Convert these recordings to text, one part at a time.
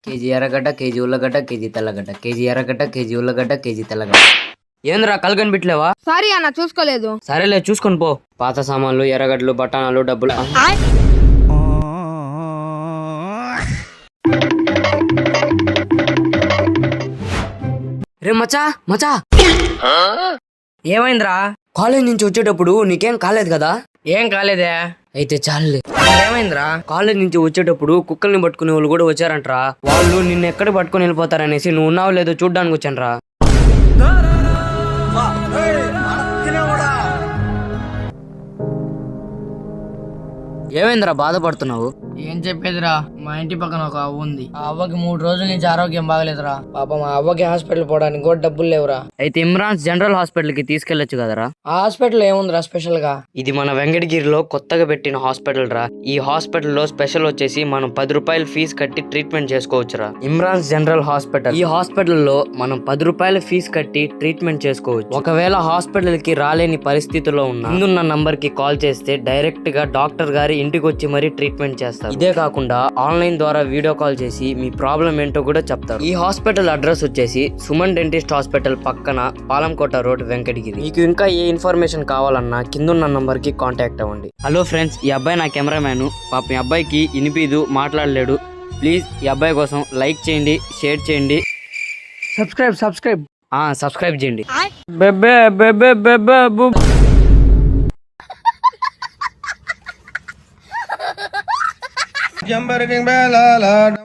KG ఎర్రగడ్డ, KG ఉల్లగడ్డ, KG తెల్లగడ్డ, కేజీ ఎర్రగడ్డ, కేజీ ఉల్లగడ్డ, కేజీ తెల్లగడ్డ. ఏంద్రా కళ్ళు కనిపెట్టలేవా? సారీ అన్న, చూసుకోలేదు. సరేలే చూసుకొని పో. పాత సామాన్లు, ఎర్రగడ్డలు, బఠానాలు, డబ్బులు. రే మచా మచా, ఏమైందిరా? కాలేజ్ నుంచి వచ్చేటప్పుడు నీకేం కాలేదు కదా? ఏం కాలేదే. అయితే చాలులే. ఏమైందిరా? కాలేజ్ నుంచి వచ్చేటప్పుడు కుక్కల్ని పట్టుకునే వాళ్ళు కూడా వచ్చారంటరా. వాళ్ళు నిన్ను ఎక్కడ పట్టుకొని వెళ్ళిపోతారనేసి నువ్వు ఉన్నావు లేదో చూడ్డానికి వచ్చానరా. ఏమైందిరా బాధపడుతున్నావు? ఏం చెప్పేదిరా, మా ఇంటి పక్కన ఒక అవ్వ ఉంది. ఆ అవ్వకి 3 రోజుల నుంచి ఆరోగ్యం బాగలేదురా. పాపం మా అవ్వకి హాస్పిటల్ పోవడానికి కూడా డబ్బులు లేవురా. అయితే ఇమ్రాన్స్ జనరల్ హాస్పిటల్ కి తీసుకెళ్లొచ్చు కదరా. ఆ హాస్పిటల్ ఏముందిరా స్పెషల్ గా? ఇది మన వెంకటగిరిలో కొత్తగా పెట్టిన హాస్పిటల్ రా. ఈ హాస్పిటల్లో స్పెషల్ వచ్చేసి మనం 10 రూపాయలు ఫీజు కట్టి ట్రీట్మెంట్ చేసుకోవచ్చురా. Imran's general hospital. ఈ హాస్పిటల్లో మనం 10 రూపాయల ఫీజు కట్టి ట్రీట్మెంట్ చేసుకోవచ్చు. ఒకవేళ హాస్పిటల్ కి రాలేని పరిస్థితిలో ఉన్న ముందున్న నంబర్ కి కాల్ చేస్తే డైరెక్ట్ గా డాక్టర్ గారి ఇంటికి వచ్చి మరీ ట్రీట్మెంట్ చేస్తారు. ఇదే కాకుండా ఆన్లైన్ ద్వారా వీడియో కాల్ చేసి మీ ప్రాబ్లం ఏంటో కూడా చెప్తారు. ఈ హాస్పిటల్ అడ్రస్ వచ్చేసి సుమన్ డెంటిస్ట్ హాస్పిటల్ పక్కన పాలంకోట రోడ్, వెంకటగిరి. మీకు ఇంకా ఏ ఇన్ఫర్మేషన్ కావాలన్నా కిందున్న నంబర్ కి కాంటాక్ట్ అవ్వండి. హలో ఫ్రెండ్స్, ఈ అబ్బాయి నా కెమెరామ్యాన్. పాప ఈ అబ్బాయికి ఇనిపిదు, మాట్లాడలేడు. ప్లీజ్ ఈ అబ్బాయి కోసం లైక్ చేయండి, షేర్ చేయండి, సబ్స్క్రైబ్ సబ్స్క్రైబ్ చేయండి. బెబ్బే బెబ్బే బెబ్బే బు.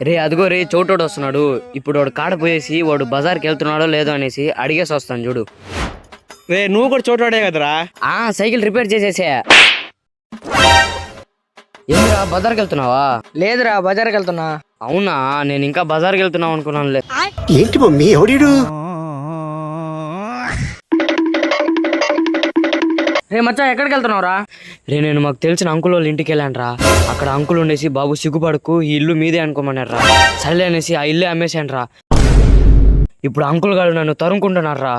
రే అదిగో రే చోటోడు వస్తున్నాడు. ఇప్పుడు వాడు కాడ పోయేసి వాడు బజార్కి వెళ్తున్నాడో లేదో అనేసి అడిగేసి వస్తాను చూడు. రే నువ్వు కూడా చోటాడే కదరా? సైకిల్ రిపేర్ చేసేసా. ఏమిరా బజార్కి వెళ్తున్నావా? లేదురా, బజార్కి వెళ్తున్నా. అవునా, నేను ఇంకా బజార్కి వెళ్తున్నావు అనుకున్నానులే. ఏంటి మమ్మీ ఎవడీడు? రే మచ్చా, ఎక్కడికి వెళ్తున్నావురా? రే నేను మాకు తెలిసిన అంకుల్ వాళ్ళ ఇంటికి వెళ్ళాను రా. అక్కడ అంకుల్ ఉండేసి బాబు సిగ్గుపడకు, ఈ ఇల్లు మీదే అనుకోమన్నారు రా. సర్లే అనేసి ఆ ఇల్లు అమ్మేశాను రా. ఇప్పుడు అంకుల్ గారు నన్ను తరుముకుంటున్నారు రా.